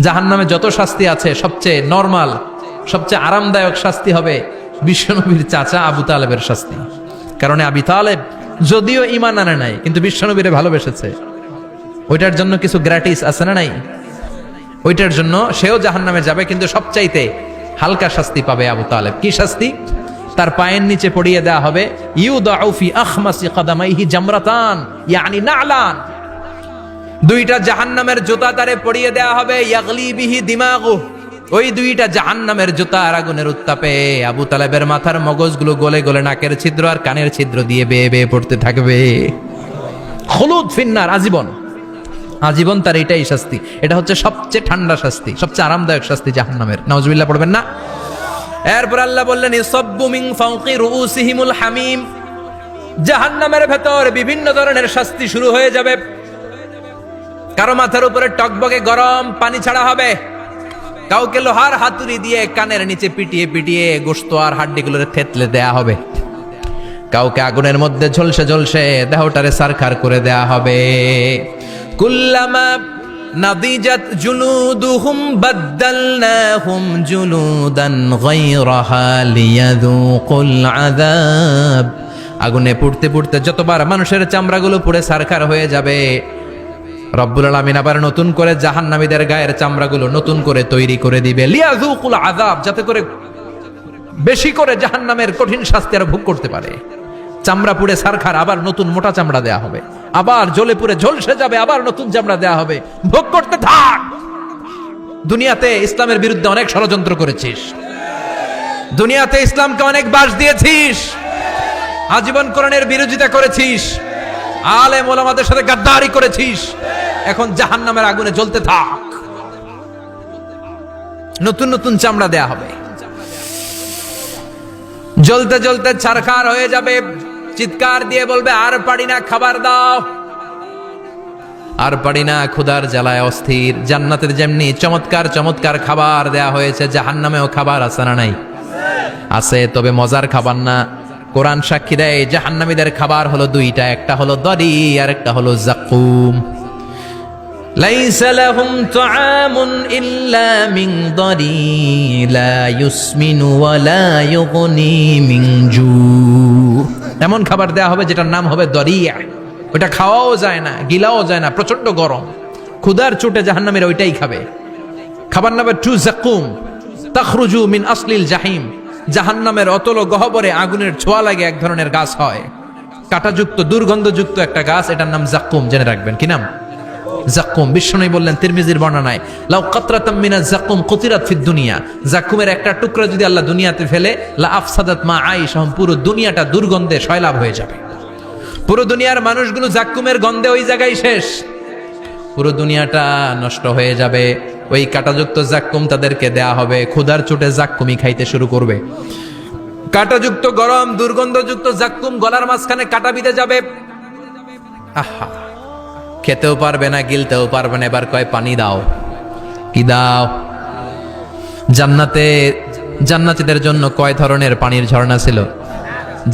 জাহান্নামে যত শাস্তি আছে সবচেয়ে নরমাল, সবচেয়ে আরামদায়ক শাস্তি হবে বিশ্বনবীর চাচা আবু তালেবের শাস্তি। কারণ আবু তালেব যদিও ঈমান আনে নাই, কিন্তু বিশ্বনবীরে ভালোবেসেছে। ওইটার জন্য কিছু গ্র্যাটিস আছে না নাই? ওইটার জন্য সেও জাহান্নামে যাবে, কিন্তু সবচাইতে হালকা শাস্তি পাবে আবু তালেব। কি শাস্তি? তার পায়ের নিচে পড়িয়ে দেওয়া হবে ইউদাউ ফি আখমাসি কদামাইহি জামরাতান ইয়ানি নালান, দুইটা জাহান্নামের জুতা তারে পড়িয়ে দেওয়া হবে, ইয়াগলি বিহি দিমাগু, ওই দুইটা জাহান্নামের জুতার আগুনের উত্তাপে আবু তালেবের মাথার মগজগুলো গলে গলে নাকের ছিদ্র আর কানের ছিদ্র দিয়ে বেয়ে বেয়ে পড়তে থাকবে। খুলুদ ফিন্নার, আজীবন, আজীবন তার এটাই শাস্তি। এটা হচ্ছে সবচেয়ে ঠান্ডা শাস্তি, সবচেয়ে আরামদায়ক শাস্তি জাহান্নামের। নাউজুবিল্লাহ পড়বেন না? এরপর আল্লাহ বললেন ইসাব্বু মিন ফাওকি রুউসিহিমুল হামিম, জাহান্নামের ভেতর বিভিন্ন ধরনের শাস্তি শুরু হয়ে যাবে। কারো মাথার উপরে টকবকে গরম পানি ছাড়া হবে, কাউকে লোহার হাতুড়ি দিয়ে কানের নিচে পিটিয়ে পিটিয়ে গোশত আর হাড্ডিগুলোরে থেতলে দেয়া হবে, কাউকে আগুনের মধ্যে ঝলসে ঝলসে দেহটারে সারখার করে দেয়া হবে। কুল্লামা নাদিজাত জুলুদুহুম বাদদালনাহুম জুলুদান গায়রাহা লিয়াযুকুল আযাব, আগুনে পুড়তে পুড়তে যতবার মানুষের চামড়াগুলো পুড়ে সারখার হয়ে যাবে, রব্বুল আলামিন আবার নতুন করে জাহান্নামীদের গায়ের চামড়াগুলো নতুন করে তৈরি করে দিবে, লিয়াযুকুল আযাব, যাতে করে বেশি করে জাহান্নামের কঠিন শাস্তি আর ভোগ করতে পারে। চামড়া পুড়ে সারখার, আবার নতুন মোটা চামড়া দেয়া হবে, আবার জ্বলে পুড়ে ঝলসে যাবে, আবার নতুন চামড়া দেয়া হবে, ভোগ করতে থাক। দুনিয়াতে ইসলামের বিরুদ্ধে অনেক ষড়যন্ত্র করেছিস, দুনিয়াতে ইসলামকে অনেক বাস দিয়েছিস, আজীবন কোরআনের বিরোধিতা করেছিস, আলেম ওলামাদের সাথে গাদ্দারি করেছিস, এখন জাহান্নামের আগুনে জ্বলতে থাক। নতুন নতুন চামড়া দেয়া হবে, জ্বলতে জ্বলতে ছারখার হয়ে যাবে, চিৎকার দিয়ে বলবে আর পারি না, খাবার দাও। আর পারি না, ক্ষুধার জ্বালায় অস্থির। জান্নাতের যেমনি চমৎকার চমৎকার খাবার দেয়া হয়েছে, জাহান্নামেও খাবার আছে না নাই? আছে, তবে মজার খাবার না। কোরআন সাক্ষী দেয় জাহান্নামীদের খাবার হলো দুইটা, একটা হলো দরি আর একটা হলো জাকুম। লাইসা লাহুম তুআমুন ইল্লা মিন দরি লা ইউসমিনু ওয়া লা ইউগনি মিন জু, এমন খাবার দেয়া হবে যেটার নাম হবে দরিয়া। ওটা খাওয়াও যায় না, গিলাও যায় না, প্রচন্ড গরম, ক্ষুধার চোটে জাহান্নামীরা ওইটাই খাবে। খাবার নাম্বার 2 জাকুম, তাখরুজু মিন আসলিল জাহিম, জাহান্নামের অতল গহ্বরে আগুনের ছোঁয়া লাগে এক ধরনের গাছ হয়, কাঁটাযুক্ত দুর্গন্ধযুক্ত একটা গাছ, এটার নাম জাকুম। জেনে রাখবেন, কি নাম? জাকুম। বিশ্বনবী বললেন তিরমিজির বর্ণনায়, লাউ কাতরাতাম মিনাজ জাকুম কুতিরাত ফিদ দুনিয়া, জাকুমের একটা টুকরা যদি আল্লাহ দুনিয়াতে ফেলে, লা আফসাদাত মা আইশাহুম, পুরো দুনিয়াটা দুর্গন্ধে সয়লাব হয়ে যাবে। পুরো দুনিয়ার মানুষগুলো জাকুমের গন্ধে ওই জায়গায় শেষ, পুরো দুনিয়াটা নষ্ট হয়ে যাবে। ওই কাঁটাযুক্ত জাক্কুম তাদেরকে দেয়া হবে, ক্ষুধার চোটে জাক্কুমই খাইতে শুরু করবে। কাঁটাযুক্ত গরম দুর্গন্ধযুক্ত জাক্কুম গলার মাঝখানে কাঁটা বিঁধে যাবে, আহা, খেতেও পারবে না, গিলতেও পারবে না। এবার কয় পানি দাও। কি দাও? জান্নাতে জান্নাতীদের জন্য কয় ধরনের পানির ঝর্ণা ছিল?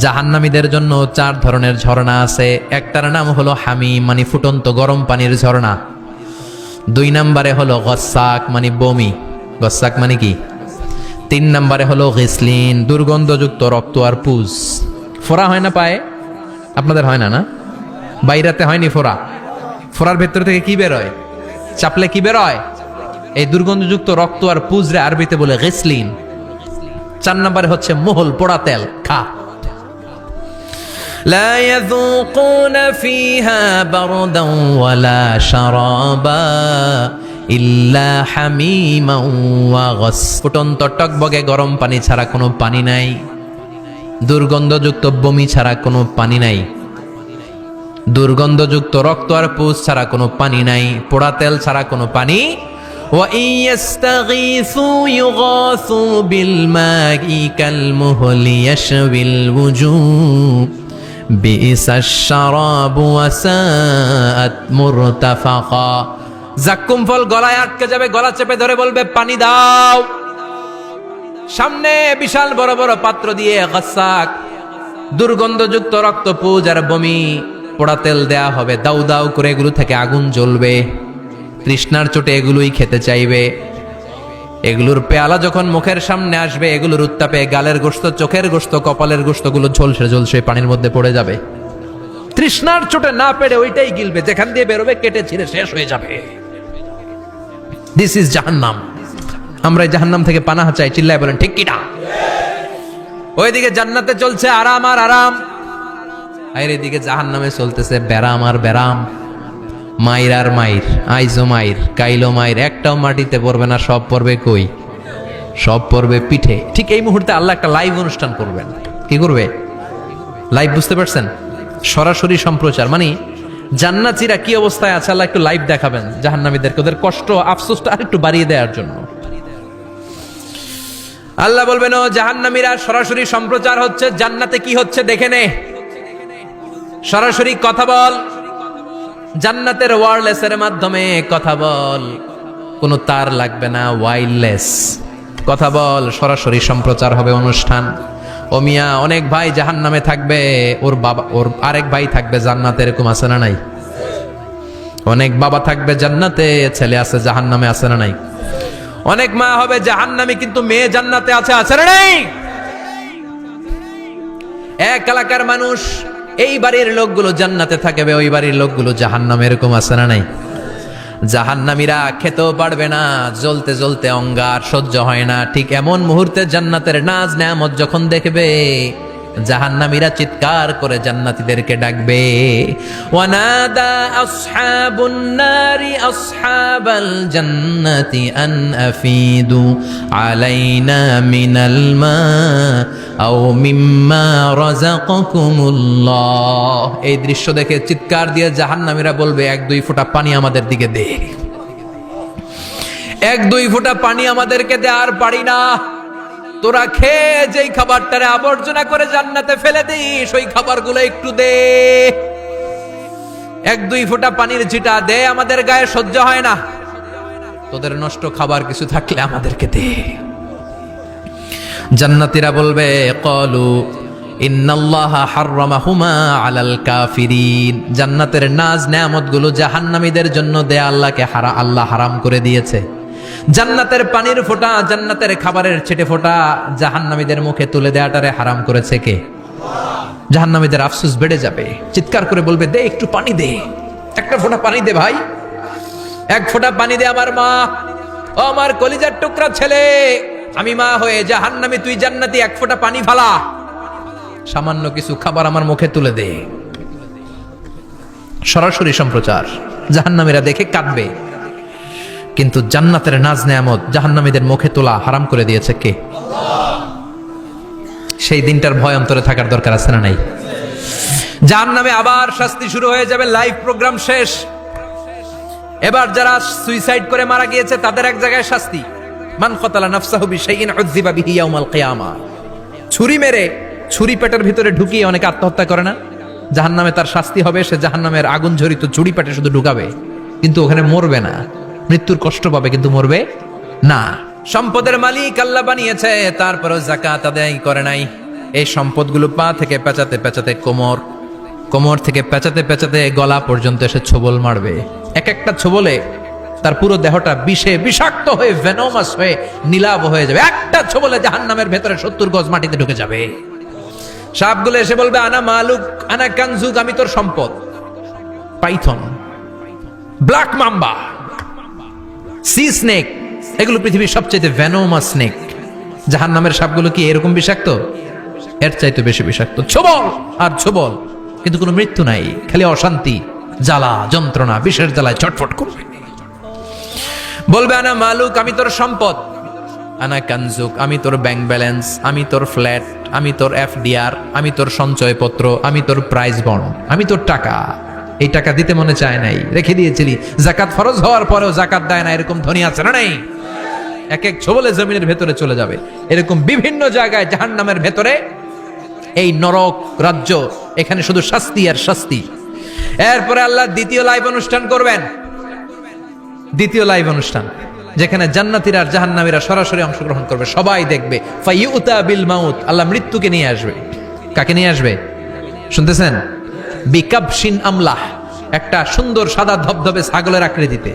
জাহান্নামীদের জন্য 4 ধরনের ঝর্ণা আছে। একটার নাম হলো হামিম, মানে ফুটন্ত গরম পানির ঝর্ণা। 2 নম্বরে হলো গসাক, মানে বমি। গসাক মানে কি? 3 নম্বরে হলো গিসলিন, দুর্গন্ধযুক্ত রক্ত আর পুজ। ফোড়া হয় না পায়ে? আপনাদের হয় না? না, বাইরাতে হয়নি ফোড়া? ফোড়ার ভেতর থেকে কি বেরোয়? চাপলে কি বেরোয়? এই দুর্গন্ধযুক্ত রক্ত আর পুজরে আরবিতে বলে গিসলিন। 4 নম্বরে হচ্ছে মোহল, পোড়া তেল, খা। لا يذوقون فيها بردا ولا شرابا إلا حميما وغس, ফুটন্ত টকবগে গরম পানি ছাড়া কোনো পানি নাই, দুর্গন্ধযুক্ত বমি ছাড়া কোনো পানি নাই, দুর্গন্ধযুক্ত রক্ত আর পুজ ছাড়া কোনো পানি নাই, পোড়া তেল ছাড়া কোনো পানি। وَإِن يَسْتَغِيثُوا يُغَاثُوا بِالْمَاءِ كَالْمُهْلِ يَشْوِي الْوُجُوهَ بِئْسَ الشَّرَابُ وَسَاءَتْ مُرْتَفَقًا, জাক্কুম ফল গলায় আটকে যাবে, গলা চেপে ধরে বলবে পানি দাও। সামনে বিশাল বড় বড় পাত্র দিয়ে গাসাক, দুর্গন্ধযুক্ত রক্ত, পুজ আর বমি, পোড়া তেল দেয়া হবে, দাউ দাউ করে এগুলো থেকে আগুন জ্বলবে। তৃষ্ণার চোটে এগুলোই খেতে চাইবে। এগুলোর পেয়ালা যখন মুখের সামনে আসবে, এগুলোর উত্তাপে গালের গোশত, চোখের গোশত, কপালের গোশতগুলো ঝলসে ঝলসে পানির মধ্যে পড়ে যাবে। তৃষ্ণার চোটে না পেরে ওইটাই গিলবে, যেখান দিয়ে বেরোবে কেটে ছিঁড়ে শেষ হয়ে যাবে। দিস ইজ জাহান্নাম। আমরা এই জাহান্নাম থেকে পানাহা চাই, চিল্লায় বলেন ঠিক কিনা? ওইদিকে জান্নাতে চলছে আরাম আর আরাম, আর এদিকে জাহান্নামে চলতেছে ব্যারাম আর ব্যারাম। মাইর আর মাইর, আইজো মাইর, কাইলো মাইর, একটাও মাটিতে পড়বে না, সব পড়বে কই? সব পড়বে পিঠে। ঠিক এই মুহূর্তে আল্লাহ একটা লাইভ অনুষ্ঠান করবেন। কি করবে? লাইভ, বুঝতে পারছেন? সরাসরি সম্প্রচার, মানে জান্নাতীরা কি অবস্থায় আছে আল্লাহ একটু লাইভ দেখাবেন জাহান্নামীদেরকে, ওদের কষ্ট আফসোসটা আর একটু বাড়িয়ে দেওয়ার জন্য। আল্লাহ বলবেন, ও জাহান্নামীরা, সরাসরি সম্প্রচার হচ্ছে, জান্নাতে কি হচ্ছে দেখে নে, সরাসরি কথা বল, জান্নাতের ওয়্যারলেসের মাধ্যমে কথা বল, কোনো তার লাগবে না, ওয়্যারলেস কথা বল, সরাসরি সম্প্রচার হবে অনুষ্ঠান। ও মিয়া, অনেক ভাই জাহান্নামে থাকবে, ওর বাবা, ওর আরেক ভাই থাকবে জান্নাতে, এরকম আছে না নাই? অনেক বাবা থাকবে জান্নাতে, ছেলে আছে জাহান্নামে, আছে না নাই? অনেক মা হবে জাহান্নামী কিন্তু মেয়ে জান্নাতে আছে, আছে না নাই? এক এলাকার মানুষ, এই বাড়ির লোকগুলো জান্নাতে থাকবে, ওই বাড়ির লোকগুলো জাহান্নামে, এরকম আছে না নাই? জাহান্নামীরা খেতেও পারবে না, জ্বলতে জ্বলতে অঙ্গার সহ্য হয় না। ঠিক এমন মুহূর্তে জান্নাতের নাজ নেয়ামত যখন দেখবে, জাহান্নামীরা চিৎকার করে জান্নাতীদেরকে ডাকবে, ওয়ানাদা আসহাবুন নারি আসহাবাল জান্নাতি আন আফিদু আলাইনা মিনাল মা আও মিম্মা রাযাকাকুমুল্লাহ। এই দৃশ্য দেখে চিৎকার দিয়ে জাহান্নামীরা বলবে, 1-2 ফোঁটা পানি আমাদের দিকে দে, 1-2 ফোঁটা পানি আমাদেরকে দে, আর পারি না। তোরা খেয়ে যেই খাবারটারে আবর্জনা করে জান্নাতে ফেলে দিস, ওই খাবারগুলো একটু দে, 1-2 ফোঁটা পানির ছিটা দে, আমাদের গায়ে সহ্য হয় না। তোদের নষ্ট খাবার কিছু থাকলে আমাদেরকে দে। জান্নাতীরা বলবে, ক্বালু ইন্নাল্লাহা হাররামাহুমা আলাল কাফিরিন। জান্নাতের নাজ নেয়ামতগুলো জাহান্নামীদের জন্য দেয়া আল্লাহকে আল্লাহ হারাম করে দিয়েছে। জান্নাতের পানির ফোঁটা, জান্নাতের খাবারের ছিটে ফোঁটা জাহান্নামীদের মুখে তুলে দেয়াটারে হারাম করেছে কে? জাহান্নামীদের আফসোস বেড়ে যাবে, চিৎকার করে বলবে, দে একটু পানি দে, 1 ফোঁটা পানি দে ভাই, 1 ফোঁটা পানি দে আমার মা, ও আমার কলিজার টুকরা ছেলে, আমি মা হয়ে জাহান্নামী, তুই জান্নাতি, 1 ফোঁটা পানি ফালা, সামান্য কিছু খাবার আমার মুখে তুলে দে। সরাসরি সম্প্রচার, জাহান্নামীরা দেখে কাঁদবে। কিন্তু জান্নাতের নাজ নেয়ামত জাহান্নামীদের মুখে তোলা হারাম করে দিয়েছে কে? সেই দিনটার ভয় অন্তরে থাকার দরকার আছে না নাই? জাহান্নামে আবার শাস্তি শুরু হয়ে যাবে, লাইভ প্রোগ্রাম শেষ। এবার যারা সুইসাইড করে মারা গিয়েছে তাদের এক জায়গায় শাস্তি, মান কতালা নাফসাহু বিশাইইন উযযিবা বিহি ইয়াউমাল কিয়ামা। ছুরি মেরে, ছুরি পেটের ভিতরে ঢুকিয়ে অনেকে আত্মহত্যা করে না? জাহান্নামে তার শাস্তি হবে, সে জাহান্নামের আগুন ঝরিত ছুরি পেটে শুধু ঢুকাবে, কিন্তু ওখানে মরবে না, মৃত্যুর কষ্ট পাবে কিন্তু মরবে না। সম্পদের মালিক আল্লাহ বানিয়েছে, তারপরও যাকাত আদায় করে নাই। এই সম্পদগুলো পা থেকে পেঁচাতে পেঁচাতে কোমর, কোমর থেকে পেঁচাতে পেঁচাতে গলা পর্যন্ত এসে ছোবল মারবে। এক একটা ছোবলে তার পুরো দেহটা বিষে বিষাক্ত হয়ে, ভেনোমাস হয়ে, নীলাভ হয়ে যাবে। একটা ছোবলে জাহান্নামের ভেতরে 70 গজ মাটিতে ঢুকে যাবে। সাপগুলো এসে বলবে, আনা মালুক আনা কানজুক, আমি তোর সম্পদ। Python, black mamba, C snake, এগুলো পৃথিবীর সবচেয়ে ভেনোমাস স্নেক। জাহান্নামের সাপগুলো কি এরকম বিষাক্ত? এর চাইতে বেশি বিষাক্ত। ছোবল আর ছোবল, কিন্তু কোনো মৃত্যু নাই, খালি অশান্তি, জ্বালা যন্ত্রণা, বিষের জ্বালায় ছটফট করবে। বলবে, আনা মালুক, আমি তোর সম্পদ। আনা কানজুক, আমি তোর ব্যাংক ব্যালেন্স, আমি তোর ফ্ল্যাট, আমি তোর এফডিআর, আমি তোর সঞ্চয়পত্র, আমি তোর প্রাইজ বন্ড, আমি তোর টাকা। এই টাকা দিতে মনে চায় নাই, রেখে দিয়েছিলি, যাকাত ফরজ হওয়ার পরেও যাকাত দেয় না, এরকম ধনী আছে না নাই? এক এক ছোবলে জমিনের ভেতরে চলে যাবে। এরকম বিভিন্ন জায়গায় জাহান্নামের ভেতরে এই নরক রাজ্য, এখানে শুধু শাস্তি আর শাস্তি। এরপরে আল্লাহ দ্বিতীয় লাইভ অনুষ্ঠান করবেন, দ্বিতীয় লাইভ অনুষ্ঠান, যেখানে জান্নাতীরা আর জাহান্নামীরা সরাসরি অংশগ্রহণ করবে, সবাই দেখবে। ফাইউতা বিল মাউত, আল্লাহ মৃত্যুকে নিয়ে আসবে। কাকে নিয়ে আসবে শুনতেছেন? বিকাবশিন আমলাহ, একটা সুন্দর সাদা ধবধবে ছাগলের আকৃতিতে।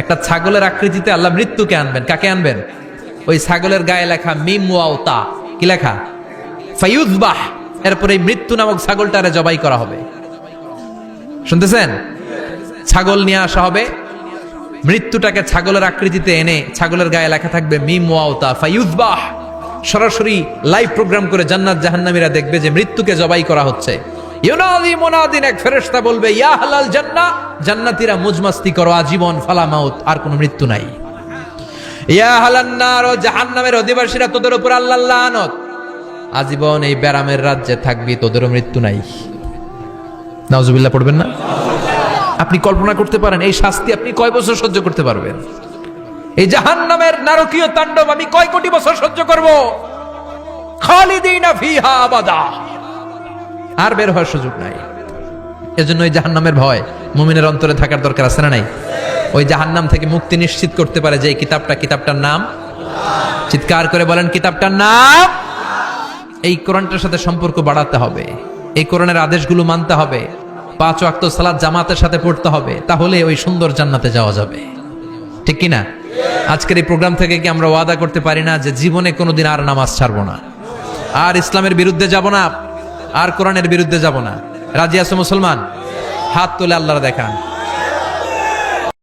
একটা ছাগলের আকৃতিতে আল্লাহ মৃত্যুকে আনবেন। কাকে আনবেন? ওই ছাগলের গায়ে লেখা মিম ওয়াও তা, কি লেখা? ফায়ুযবাহ। এরপরে এই মৃত্যু নামক ছাগলটারে জবাই করা হবে। শুনতেছেন? ছাগল নিয়ে আসা হবে, মৃত্যুটাকে ছাগলের আকৃতিতে এনে ছাগলের গায়ে লেখা থাকবে মিম ওয়াও তা ফায়ুযবাহ। সরাসরি লাইভ প্রোগ্রাম করে জান্নাত জাহান্নামীরা দেখবে যে মৃত্যুকে জবাই করা হচ্ছে। ইউনাদি মুনাদিন, এক ফেরেশতা বলবে, ইয়া আহলাল জান্নাহ, জান্নাতীরা মুজমাস্তি করো আজীবন, ফালা মাউত, আর কোনো মৃত্যু নাই। ইয়া আহলান নার, ও জাহান্নামের অধিবাসীরা, তোদের উপর আল্লাহর লানত, আজীবন এই ব্যারামের রাজ্যে থাকবি, তোদেরও মৃত্যু নাই। নাউজুবিল্লাহ পড়বেন না? আপনি কল্পনা করতে পারেন এই শাস্তি আপনি কয় বছর সহ্য করতে পারবেন? এই জাহান্নামের নারকীয় তাণ্ডব আমি কয় কোটি বছর সহ্য করব? খালিদিনা ফিহা আবাদা, আর বের হওয়ার সুযোগ নাই। এজন্য ওই জাহান্নামের ভয় মুমিনের অন্তরে থাকার দরকার আছে না নাই? ওই জাহান্নাম থেকে মুক্তি নিশ্চিত করতে পারে যে কিতাবটার নাম, চিৎকার করে বলেন, কিতাবটার নাম। এই কোরআনটার সাথে সম্পর্ক বাড়াতে হবে, এই কোরআনের আদেশগুলো মানতে হবে, 5 ওয়াক্ত সালাত জামাতের সাথে পড়তে হবে, তাহলে ওই সুন্দর জান্নাতে যাওয়া যাবে। ঠিক কি না? আজকের এই প্রোগ্রাম থেকে কি আমরা ওয়াদা করতে পারি না যে জীবনে কোনোদিন আর নামাজ ছাড়বো না, আর ইসলামের বিরুদ্ধে যাব না, আর কোরআনের বিরুদ্ধে যাব না? রাজি আছো মুসলমান? হাত তুলে আল্লাহর দেখান।